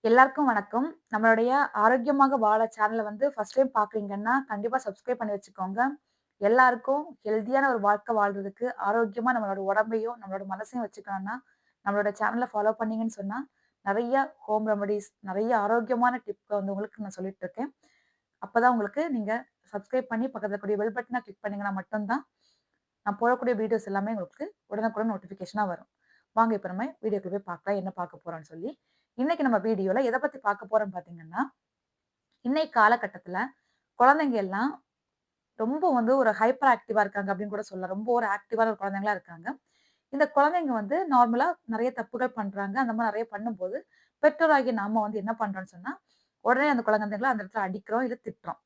எல்லாருக்கும் வணக்கம். நம்மளுடைய ஆரோக்கியமாக வாழ சேனல ஃபர்ஸ்ட் டைம் பார்க்குறீங்கன்னா, கண்டிப்பா சப்ஸ்கிரைப் பண்ணி வச்சுக்கோங்க. எல்லாருக்கும் ஹெல்தியான ஒரு வாழ்க்கை வாழ்றதுக்கு, ஆரோக்கியமா நம்மளோட உடம்பையும், நம்மளோட மனசையும் வச்சுக்கணும்னா, நம்மளோட சேனல ஃபாலோ பண்ணீங்கன்னு சொன்னா, நெறைய ஹோம் ரெமடிஸ், நெறைய ஆரோக்கியமான டிப் உங்களுக்கு நான் சொல்லிட்டு இருக்கேன். அப்பதான் உங்களுக்கு நீங்க சப்ஸ்கிரைப் பண்ணி பக்கத்துல இருக்கக்கூடிய பெல் பட்டன கிளிக் பண்ணீங்கன்னா மட்டும் தான், நான் போடக்கூடிய வீடியோஸ் எல்லாமே உங்களுக்கு உடனுக்குடன் நோட்டிஃபிகேஷனா வரும். வாங்க இப்ப நம்ம வீடியோக்குள்ள போய் பார்க்கலாம். என்ன பார்க்க போறோம்ன்னு சொல்லி. இன்னைக்கு நம்ம வீடியோல எத பத்தி பார்க்க போறோம்ன்னு பார்த்தீங்கன்னா, இன்னைக்கு காலகட்டத்தில குழந்தைங்க எல்லாம் ரொம்ப ஒரு ஹைப்பர் ஆக்டிவா இருக்காங்க அப்படின்னு கூட சொல்லலாம். ரொம்ப ஒரு ஆக்டிவான குழந்தைங்களா இருக்காங்க. இந்த குழந்தைங்க நார்மலா நெறைய தப்புகள் பண்றாங்க. அந்த மாரி நெறைய பண்ணும்போது, பெற்றோராகிய நாம என்ன பண்றோம்ன்னு சொன்னா, உடனே அந்த குழந்தைங்கள அந்த இடத்துல அடிக்கிறோம், இல்ல திட்டுறோம்.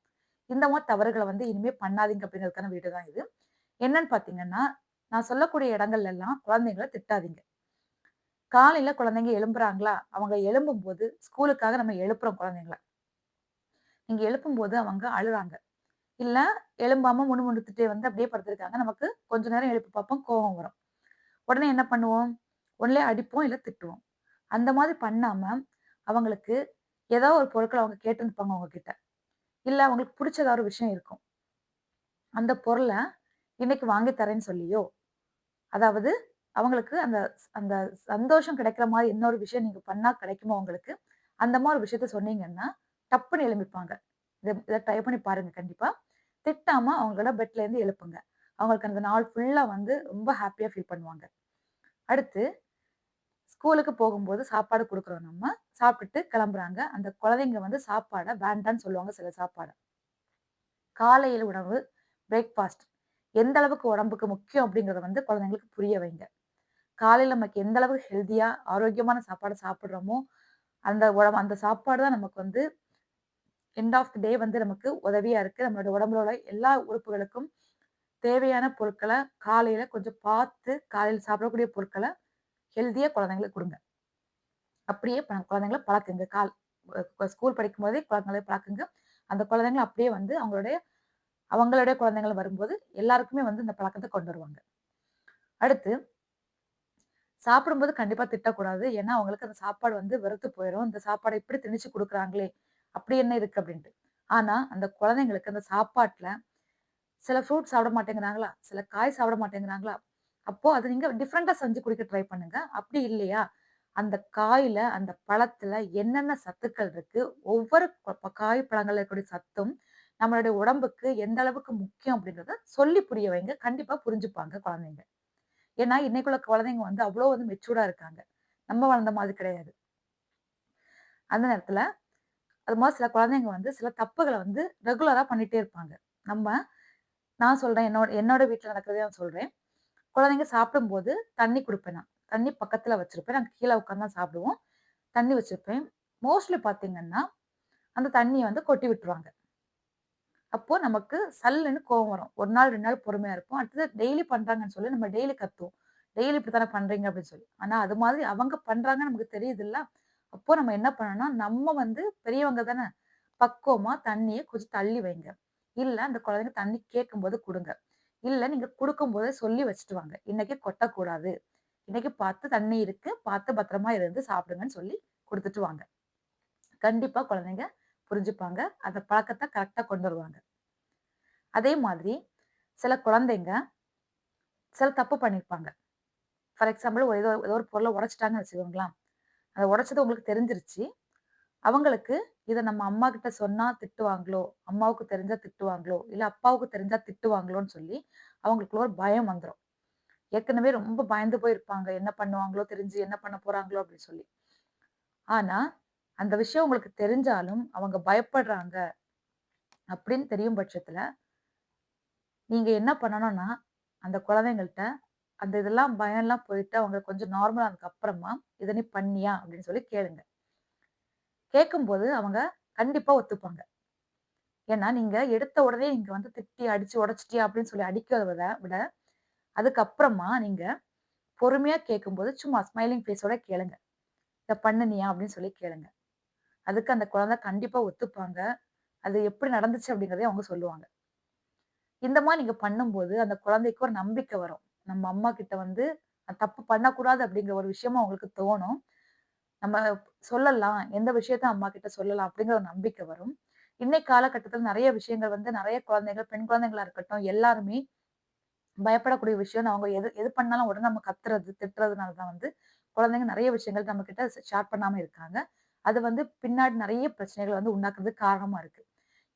இந்த மாரி தவறுகள இனிமே பண்ணாதீங்க அப்படிங்கிறதுக்கான வீடியோ தான் இது. என்னன்னு பார்த்தீங்கன்னா, நான் சொல்லக்கூடிய இடங்கள்ல எல்லாம் குழந்தைங்கள திட்டாதீங்க. காலையில குழந்தைங்க எழும்புறாங்களா, அவங்க எழும்பும்போது ஸ்கூலுக்காக நம்ம எழுப்புறோம் குழந்தைங்கள. நீங்க எழுப்பும்போது அவங்க அழுறாங்க. இல்ல எழும்பாம முணுமுணுத்துட்டே அப்படியே படுத்திருக்காங்க. நமக்கு கொஞ்ச நேரம் எழுப்பி பார்ப்போம், கோவம் வரும். உடனே என்ன பண்ணுவோம்? ஒண்லே அடிப்போம், இல்ல திட்டுவோம். அந்த மாதிரி பண்ணாம, அவங்களுக்கு ஏதோ ஒரு பொருட்கள அவங்க கேட்டிருப்பாங்க உங்ககிட்ட. இல்ல அவங்களுக்கு புடிச்ச ஏதாவது ஒரு விஷயம் இருக்கும். அந்த பொருள இன்னைக்கு வாங்கி தரேன்னு சொல்லியோ, அதாவது அவங்களுக்கு அந்த அந்த சந்தோஷம் கிடைக்கிற மாரி இன்னொரு விஷயம் நீங்க பண்ணா கிடைக்குமா உங்களுக்கு? அந்த மாரி ஒரு விஷயத்த சொன்னீங்கன்னா, டப்புன்னு எழும்பிப்பாங்க. இத ட்ரை பண்ணி பாருங்க கண்டிப்பா. திட்டாம அவங்கள பெட்லேருந்து எழுப்புங்க. அவங்களுக்கு அந்த நாள் ஃபுல்லா ரொம்ப ஹேப்பியா ஃபீல் பண்ணுவாங்க. அடுத்து ஸ்கூலுக்கு போகும்போது சாப்பாடு குடுக்குறோம் நம்ம. சாப்பிட்டுட்டு கிளம்புறாங்க. அந்த குழந்தைங்க சாப்பாட வேண்டான்னு சொல்லுவாங்க சில சாப்பாட. காலையில உணவு, பிரேக்ஃபாஸ்ட் எந்த அளவுக்கு உடம்புக்கு முக்கியம் அப்படிங்கிறத குழந்தைங்களுக்கு புரிய வைங்க. காலையில நமக்கு எந்த அளவுக்கு ஹெல்தியா, ஆரோக்கியமான சாப்பாடு சாப்பிடுறோமோ, அந்த சாப்பாடு தான் நமக்கு எண்ட் ஆஃப் த டே நமக்கு உதவியா இருக்கு. நம்மளோட உடம்புல உள்ள எல்லா உறுப்புகளுக்கும் தேவையான பொருட்கள காலையில கொஞ்சம் பார்த்து, காலையில சாப்பிடக்கூடிய பொருட்கள ஹெல்தியா குழந்தைங்களுக்கு குடுங்க. அப்படியே குழந்தைங்கள பழக்குங்க. ஸ்கூல் படிக்கும்போதே குழந்தைங்கள பழக்குங்க. அந்த குழந்தைங்கள அப்படியே அவங்களுடைய குழந்தைகள் வரும்போது எல்லாருக்குமே இந்த பழக்கத்த கொண்டு வருவாங்க. அடுத்து சாப்பிடும்போது கண்டிப்பா திட்டக்கூடாது. ஏன்னா, அவங்களுக்கு அந்த சாப்பாடு வெறுத்து போயிரும். இந்த சாப்பாட இப்படி திணிச்சு குடுக்குறாங்களே! அப்படி என்ன இருக்கு அப்படின்ட்டு. ஆனா, அந்த குழந்தைங்களுக்கு அந்த சாப்பாட்ல சில ஃப்ரூட்ஸ் சாப்பிட மாட்டேங்கிறாங்களா? சில காய் சாப்பிட மாட்டேங்கிறாங்களா? அப்போ அத நீங்க டிஃபரண்டா செஞ்சு குடுக்க ட்ரை பண்ணுங்க. அப்படி இல்லையா, அந்த காயில, அந்த பழத்துல என்னென்ன சத்துக்கள் இருக்கு? ஒவ்வொரு காய், பழங்கள்ல இருக்கக்கூடிய சத்தும் நம்மளுடைய உடம்புக்கு எந்த அளவுக்கு முக்கியம் அப்படின்றத சொல்லி புரிய வைங்க. கண்டிப்பா புரிஞ்சுப்பாங்க குழந்தைங்க. ஏன்னா, இன்னைக்குள்ள குழந்தைங்க அவ்ளோ மெச்சூர்டா இருக்காங்க. நம்ம வளர்ந்த மாதிரி கிடையாது. அந்த நேரத்துல, அது மாரி சில குழந்தைங்க சில தப்புகள ரெகுலரா பண்ணிட்டே இருப்பாங்க. நம்ம நான் சொல்றேன். என்னோட என்னோட வீட்ல நடக்கிறதே நான் சொல்றேன். குழந்தைங்க சாப்பிடும்போது தண்ணி குடுப்பேன் நான். தண்ணி பக்கத்துல வச்சிருப்பேன். நாங்க கீழ உட்கார்ந்து தான் சாப்பிடுவோம். தண்ணி வச்சிருப்பேன். மோஸ்ட்லி பார்த்தீங்கன்னா, அந்த தண்ணிய கொட்டி விட்டுருவாங்க. அப்போ நமக்கு சல்லுன்னு கோவம் வரும். 1 நாள், 2 நாள் பொறுமையா இருப்போம். அடுத்தது டெய்லி பண்றாங்கன்னு சொல்லி நம்ம டெய்லி கத்துவோம். டெய்லி இப்படித்தானே பண்றீங்க அப்படின்னு சொல்லி. ஆனா அது மாதிரி அவங்க பண்றாங்கன்னு நமக்கு தெரியுதுல்ல. அப்போ நம்ம என்ன பண்ணணும்னா, நம்ம பெரியவங்க தானே, பக்குவமா தண்ணிய கொஞ்சம் தள்ளி வைங்க. இல்ல அந்த குழந்தைங்க தண்ணி கேட்கும்போது குடுங்க. இல்ல நீங்க குடுக்கும்போதே சொல்லி வச்சுட்டு வாங்க. இன்னைக்கு கொட்டக்கூடாது. இன்னைக்கு பார்த்து தண்ணி இருக்கு. பார்த்து பத்திரமா இருந்து சாப்பிடுங்கன்னு சொல்லி குடுத்துட்டு வாங்க. கண்டிப்பா குழந்தைங்க புரிஞ்சுப்பாங்க. அந்த பழக்கத்த கரெக்ட்டா கொண்டு வருவாங்க. அதே மாதிரி சில குழந்தைங்க சில தப்பு பண்ணியிருப்பாங்க. ஃபார் எக்ஸாம்பிள் ஏதோ ஏதோ ஒரு பொருள உடைச்சுட்டாங்கன்னு வச்சுக்கோங்களேன். அத உடைச்சது உங்களுக்கு தெரிஞ்சிருச்சு. அவங்களுக்கு இத நம்ம அம்மாகிட்ட சொன்னா திட்டுவாங்களோ, அம்மாவுக்கு தெரிஞ்சா திட்டுவாங்களோ, இல்ல அப்பாவுக்கு தெரிஞ்சா திட்டுவாங்களோன்னு சொல்லி அவங்களுக்குள்ள ஒரு பயம் வந்துரும். ஏற்கனவே ரொம்ப பயந்து போயிருப்பாங்க. என்ன பண்ணுவாங்களோ தெரிஞ்சு என்ன பண்ண போறாங்களோ அப்படின்னு சொல்லி. ஆனா, அந்த விஷயம் உங்களுக்கு தெரிஞ்சாலும் அவங்க பயப்படுறாங்க அப்படின்னு தெரியும் பட்சத்துல, நீங்க என்ன பண்ணணும்னா, அந்த குழந்தைங்கள்ட்ட அந்த இதெல்லாம் பயம்லாம் போயிட்டு அவங்க கொஞ்சம் நார்மல் ஆனதுக்கு அப்புறமா, "இத நீ பண்ணியா?" அப்படின்னு சொல்லி கேளுங்க. கேட்கும்போது அவங்க கண்டிப்பா ஒத்துப்பாங்க. ஏன்னா, நீங்க எடுத்த உடனே நீங்க திட்டி, அடிச்சு உடைச்சுட்டியா அப்படின்னு சொல்லி அடிக்கிறத விட, அதுக்கப்புறமா நீங்க பொறுமையா கேட்கும்போது சும்மா ஸ்மைலிங் ஃபேஸோட கேளுங்க. "இத பண்ணுனியா?" அப்படின்னு சொல்லி கேளுங்க. அதுக்கு அந்த குழந்தை கண்டிப்பா ஒத்துப்பாங்க. அது எப்படி நடந்துச்சு அப்படிங்கிறதையும் அவங்க சொல்லுவாங்க. இந்த மாரி நீங்க பண்ணும்போது, அந்த குழந்தைக்கு ஒரு நம்பிக்கை வரும். நம்ம அம்மா கிட்ட தப்பு பண்ணக்கூடாது அப்படிங்கிற ஒரு விஷயமும் அவங்களுக்கு தோணும். நம்ம சொல்லலாம். எந்த விஷயத்த அம்மா கிட்ட சொல்லலாம் அப்படிங்கிற ஒரு நம்பிக்கை வரும். இன்னைக்கு காலகட்டத்தில நெறைய விஷயங்கள் வந்து நெறைய குழந்தைகள், பெண் குழந்தைகளா இருக்கட்டும், எல்லாருமே பயப்படக்கூடிய விஷயம். அவங்க எது எது பண்ணாலும் உடனே நம்ம கத்துறது, திட்டுறதுனால தான் வந்து குழந்தைங்க நெறைய விஷயங்கள் நம்மகிட்ட ஷேர் பண்ணாம இருக்காங்க. அது வந்து பின்னாடி நெறைய பிரச்சனைகள வந்து உண்டாக்குறதுக்கு காரணமா இருக்கு.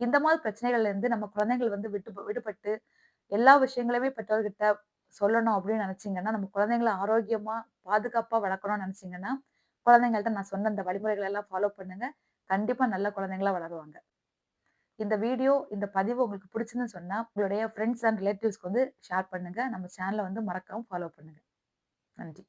இந்த மாரி பிரச்சனைகள்ல இருந்து நம்ம குழந்தைகள் வந்து விடுபட்டு எல்லா விஷயங்களையுமே பெற்றோர்கிட்ட சொல்லணும் அப்படின்னு நெனச்சீங்கன்னா, நம்ம குழந்தைங்கள ஆரோக்கியமா, பாதுகாப்பா வளர்க்கணும்னு நெனச்சீங்கன்னா, குழந்தைங்கள்ட்ட நான் சொன்ன இந்த வழிமுறைகள் எல்லாம் ஃபாலோ பண்ணுங்க. கண்டிப்பா நல்ல குழந்தைங்களா வளருவாங்க. இந்த வீடியோ, இந்த பதிவு உங்களுக்கு பிடிச்சிருந்துன்னு சொன்னா, உங்களுடைய ஃபிரெண்ட்ஸ் அண்ட் ரிலேட்டிவ்ஸ்க்கு வந்து ஷேர் பண்ணுங்க. நம்ம சேனல வந்து மறக்காம ஃபாலோ பண்ணுங்க. நன்றி.